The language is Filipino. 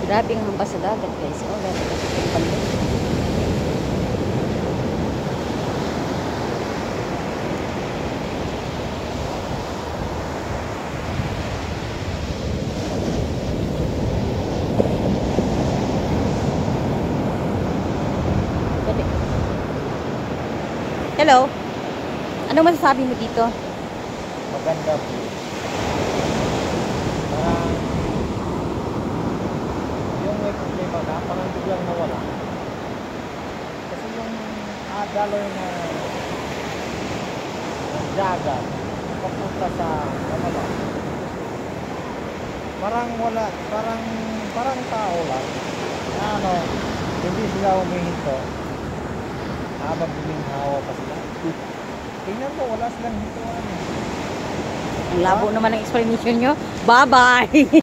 Grabe ang hampas sa dagat, guys. Oh, grabe kasi itong bundok. Hello. Anong masasabi mo dito? Maganda po. Parang yung may problema ka, parang biglang nawala. Kasi yung daloy na dagat papunta sa Manila. Parang wala, parang tao lang. Ano, hindi sila humihinto. Habang buminhawa pa sila. Tingnan mo, wala silang hintuan. Ang labo naman ng explanation nyo. Bye-bye!